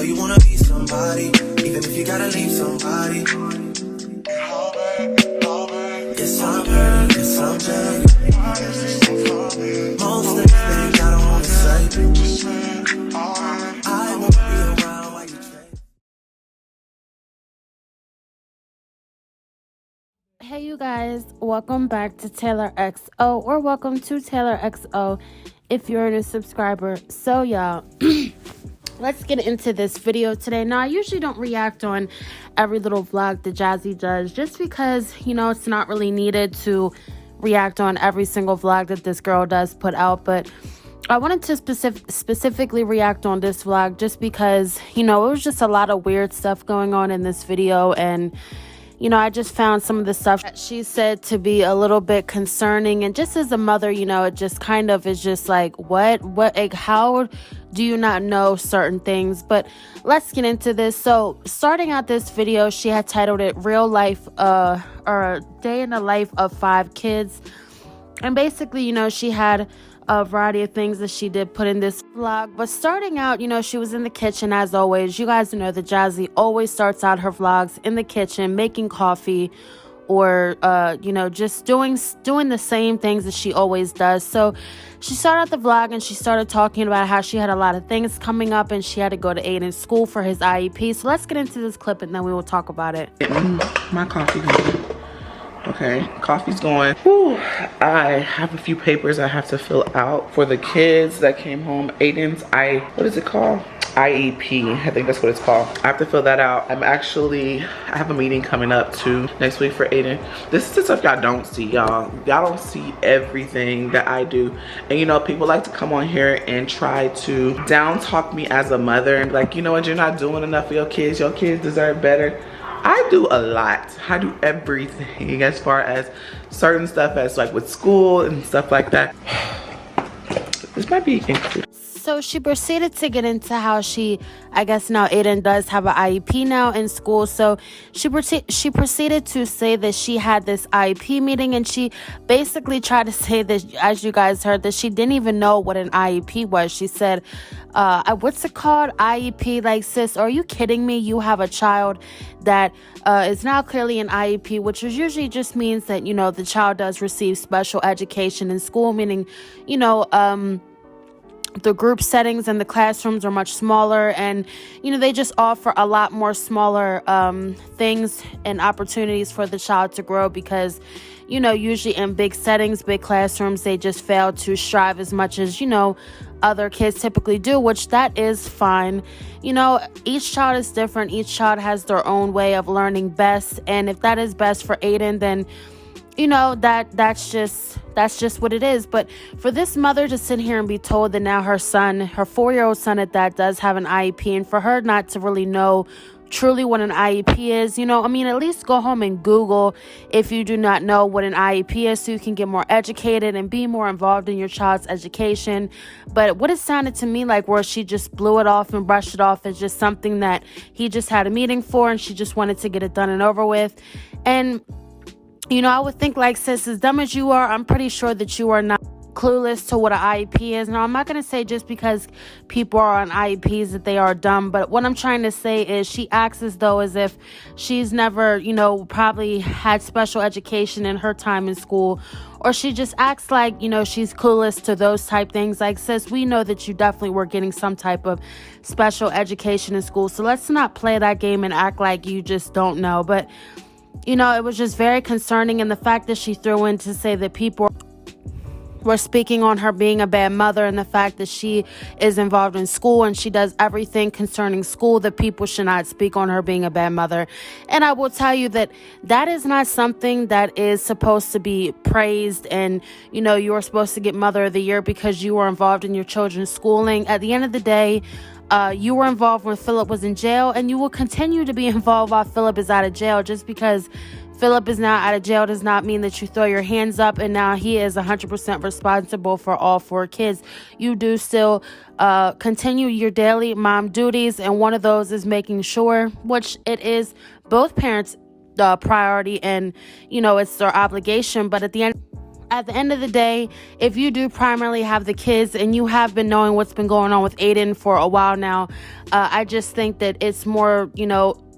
you wanna be somebody, even if you gotta leave somebody. Yes, I'm hurt, yes, I'm dead. Most things that I don't wanna say. I won't be around while you change. Hey you guys, welcome back to Taylor XO, or welcome to Taylor XO if you're a new subscriber. So y'all, let's get into this video today. Now, I usually don't react on every little vlog that Jazzy does, just because, you know, it's not really needed to react on every single vlog that this girl does put out. But I wanted to specifically react on this vlog just because, you know, it was just a lot of weird stuff going on in this video. And you know, I just found some of the stuff that she said to be a little bit concerning. And just as a mother, you know, it just kind of is just like, what, like, how do you not know certain things? But let's get into this. So starting out this video, she had titled it Real Life, or Day in the Life of 5 Kids. And basically, you know, she had a variety of things that she did put in this vlog. But starting out, you know, she was in the kitchen as always. You guys know that Jazzy always starts out her vlogs in the kitchen, making coffee, or you know, just doing the same things that she always does. So she started out the vlog and she started talking about how she had a lot of things coming up and she had to go to Aiden's school for his IEP. So let's get into this clip and then we will talk about it. My coffee going. Okay, coffee's going. Whew. I have a few papers I have to fill out for the kids that came home. Aiden's what is it called? IEP, I think that's what it's called. I have to fill that out. I have a meeting coming up too next week for Aiden. This is the stuff y'all don't see, y'all. Y'all don't see everything that I do. And you know, people like to come on here and try to down talk me as a mother and be like, you know what, you're not doing enough for your kids deserve better. I do a lot. I do everything as far as certain stuff as like with school and stuff like that. This might be included. So she proceeded to get into how I guess now Aiden does have an IEP now in school. So she proceeded to say that she had this IEP meeting, and she basically tried to say that, as you guys heard, that she didn't even know what an IEP was. She said, what's it called? IEP? Like, sis, are you kidding me? You have a child that is now clearly an IEP, which usually just means that, you know, the child does receive special education in school, meaning, you know, the group settings and the classrooms are much smaller, and you know, they just offer a lot more smaller things and opportunities for the child to grow, because you know, usually in big settings, big classrooms, they just fail to strive as much as, you know, other kids typically do, which that is fine. You know, each child is different. Each child has their own way of learning best, and if that is best for Aiden, then you know, that's just what it is. But for this mother to sit here and be told that now her son, her 4-year-old son at that, does have an IEP, and for her not to really know truly what an IEP is, you know, I mean, at least go home and Google if you do not know what an IEP is, so you can get more educated and be more involved in your child's education. But what it sounded to me like, where she just blew it off and brushed it off as just something that he just had a meeting for, and she just wanted to get it done and over with. And you know, I would think, like, sis, as dumb as you are, I'm pretty sure that you are not clueless to what an IEP is. Now, I'm not going to say just because people are on IEPs that they are dumb, but what I'm trying to say is she acts as though as if she's never, you know, probably had special education in her time in school, or she just acts like, you know, she's clueless to those type things. Like, sis, we know that you definitely were getting some type of special education in school, so let's not play that game and act like you just don't know. But you know, it was just very concerning, and the fact that she threw in to say that people were speaking on her being a bad mother, and the fact that she is involved in school and she does everything concerning school, that people should not speak on her being a bad mother. And I will tell you that that is not something that is supposed to be praised, and you know, you are supposed to get Mother of the Year because you were involved in your children's schooling. At the end of the day, you were involved when Philip was in jail, and you will continue to be involved while Philip is out of jail. Just because Philip is now out of jail does not mean that you throw your hands up and now he is 100% responsible for all 4 kids. You do still continue your daily mom duties, and one of those is making sure, which it is both parents' priority, and you know, it's their obligation. But at the end at the end of the day, if you do primarily have the kids and you have been knowing what's been going on with Aiden for a while now, I just think that it's more,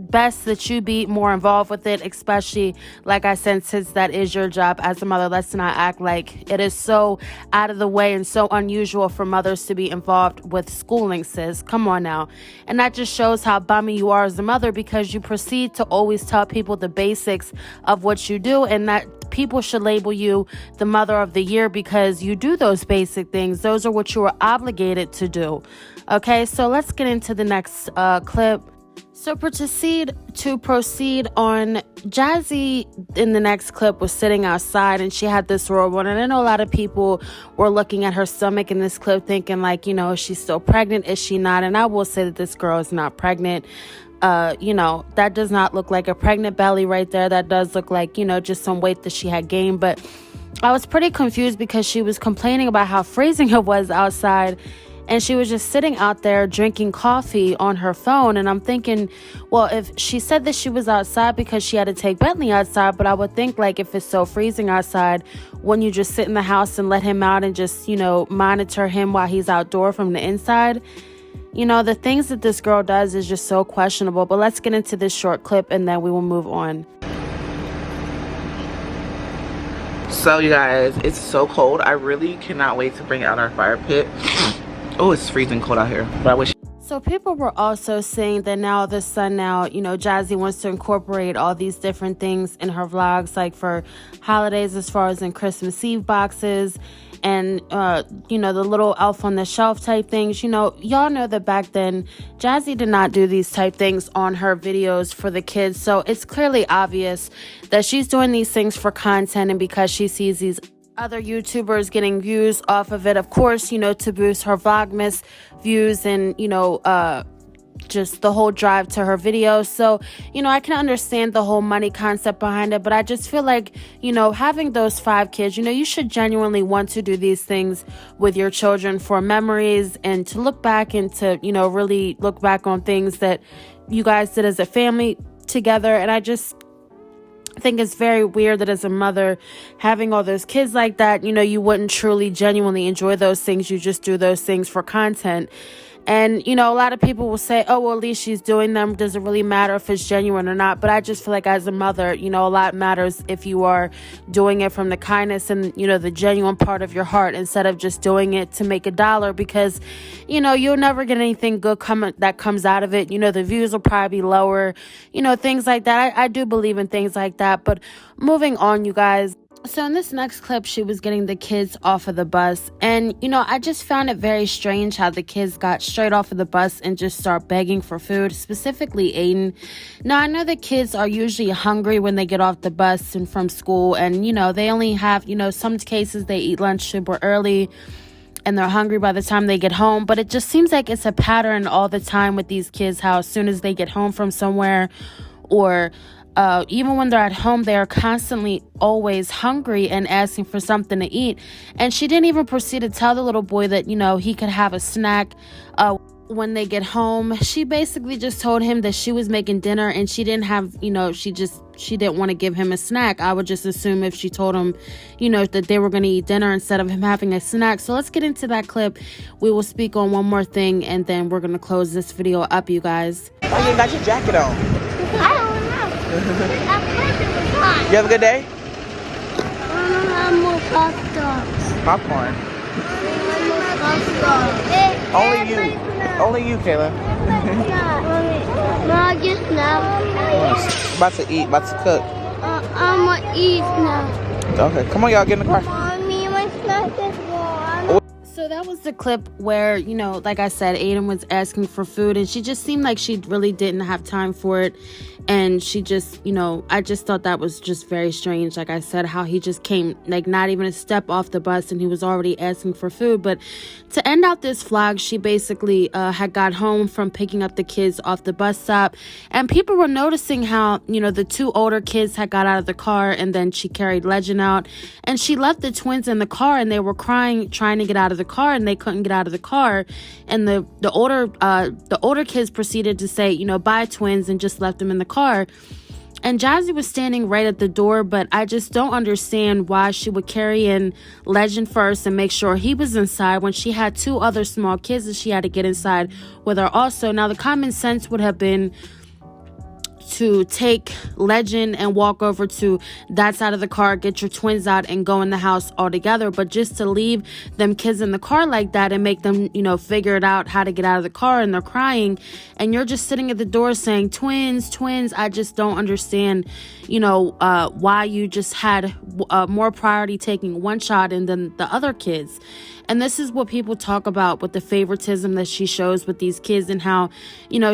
best that you be more involved with it, especially, like I said, since that is your job as a mother. Let's not act like it is so out of the way and so unusual for mothers to be involved with schooling, sis. Come on now. And that just shows how bummy you are as a mother, because you proceed to always tell people the basics of what you do, and that people should label you the mother of the year because you do those basic things. Those are what you are obligated to do. Okay, so let's get into the next clip. So proceed on, Jazzy in the next clip was sitting outside and she had this robe on, and I know a lot of people were looking at her stomach in this clip thinking like, is she still pregnant? Is she not? And I will say that this girl is not pregnant. That does not look like a pregnant belly right there. That does look like, just some weight that she had gained. But I was pretty confused because she was complaining about how freezing it was outside, and she was just sitting out there drinking coffee on her phone. And I'm thinking, well, if she said that she was outside because she had to take Bentley outside, but I would think like if it's so freezing outside, wouldn't you just sit in the house and let him out and just, monitor him while he's outdoor from the inside? The things that this girl does is just so questionable. But let's get into this short clip and then we will move on. So you guys, it's so cold. I really cannot wait to bring out our fire pit. Oh, it's freezing cold out here, but I wish. So people were also saying that now the sun Jazzy wants to incorporate all these different things in her vlogs, like for holidays, as far as in Christmas Eve boxes and, the little elf on the shelf type things. Y'all know that back then Jazzy did not do these type things on her videos for the kids. So it's clearly obvious that she's doing these things for content and because she sees these other YouTubers getting views off of it, of course, to boost her Vlogmas views and, just the whole drive to her videos. So, I can understand the whole money concept behind it, but I just feel like, having those 5 kids, you should genuinely want to do these things with your children for memories and to look back and to, really look back on things that you guys did as a family together. And I just think it's very weird that as a mother, having all those kids like that, you wouldn't truly genuinely enjoy those things. You just do those things for content. And, a lot of people will say, oh, well, at least she's doing them. Does it really matter if it's genuine or not? But I just feel like as a mother, a lot matters if you are doing it from the kindness and, the genuine part of your heart instead of just doing it to make $1, because, you'll never get anything good that comes out of it. The views will probably be lower, things like that. I do believe in things like that. But moving on, you guys. So in this next clip, she was getting the kids off of the bus. And, I just found it very strange how the kids got straight off of the bus and just start begging for food, specifically Aiden. Now, I know the kids are usually hungry when they get off the bus and from school. And, they only have, some cases they eat lunch super early and they're hungry by the time they get home. But it just seems like it's a pattern all the time with these kids, how as soon as they get home from somewhere or even when they're at home, they are constantly always hungry and asking for something to eat. And she didn't even proceed to tell the little boy that, he could have a snack when they get home. She basically just told him that she was making dinner and she didn't have, she didn't want to give him a snack. I would just assume if she told him, that they were going to eat dinner instead of him having a snack. So let's get into that clip. We will speak on one more thing and then we're going to close this video up, you guys. Oh, you got your jacket on. I don't know. You have a good day? I want more popcorn. Popcorn. Only you, Kayla. Mom, just now. About to eat, about to cook. I'm gonna eat now. Okay, come on, y'all, get in the car. Mommy, my snack is gone. So that was the clip where, like I said, Aiden was asking for food and she just seemed like she really didn't have time for it. And she just, I just thought that was just very strange. Like I said, how he just came, like not even a step off the bus and he was already asking for food. But to end out this vlog, she basically had got home from picking up the kids off the bus stop. And people were noticing how, the 2 older kids had got out of the car and then she carried Legend out. And she left the twins in the car and they were crying, trying to get out of the car and they couldn't get out of the car. And the older kids proceeded to say, bye twins, and just left them in the car. And Jazzy was standing right at the door, but I just don't understand why she would carry in Legend first and make sure he was inside when she had 2 other small kids that she had to get inside with her also. Now, the common sense would have been to take Legend and walk over to that side of the car, get your twins out, and go in the house all together. But just to leave them kids in the car like that and make them, figure it out how to get out of the car, and they're crying, and you're just sitting at the door saying, twins, twins. I just don't understand, why you just had more priority taking one child and then the other kids. And this is what people talk about with the favoritism that she shows with these kids, and how,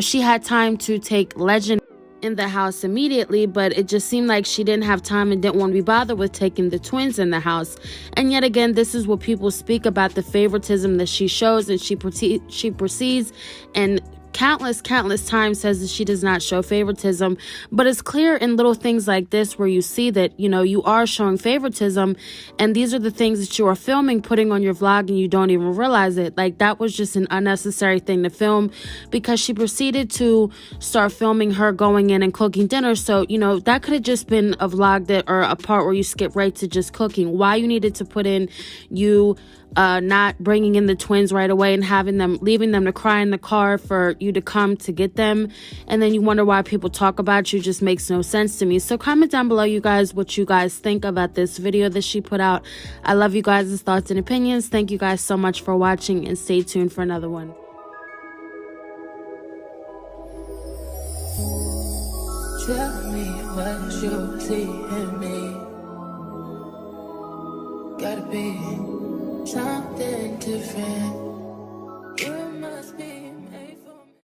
she had time to take Legend in the house immediately, but it just seemed like she didn't have time and didn't want to be bothered with taking the twins in the house. And yet again, this is what people speak about, the favoritism that she shows, and she proceeds and countless times says that she does not show favoritism. But it's clear in little things like this where you see that, you are showing favoritism, and these are the things that you are filming, putting on your vlog, and you don't even realize it. Like, that was just an unnecessary thing to film, because she proceeded to start filming her going in and cooking dinner. So, that could have just been a vlog or a part where you skip right to just cooking. Why you needed to put in you not bringing in the twins right away and leaving them to cry in the car for you to come to get them, and then you wonder why people talk about you, just makes no sense to me. So comment down below, you guys, what you guys think about this video that she put out. I love you guys' thoughts and opinions. Thank you guys so much for watching, and stay tuned for another one. Tell me what you see in me. Gotta be something different.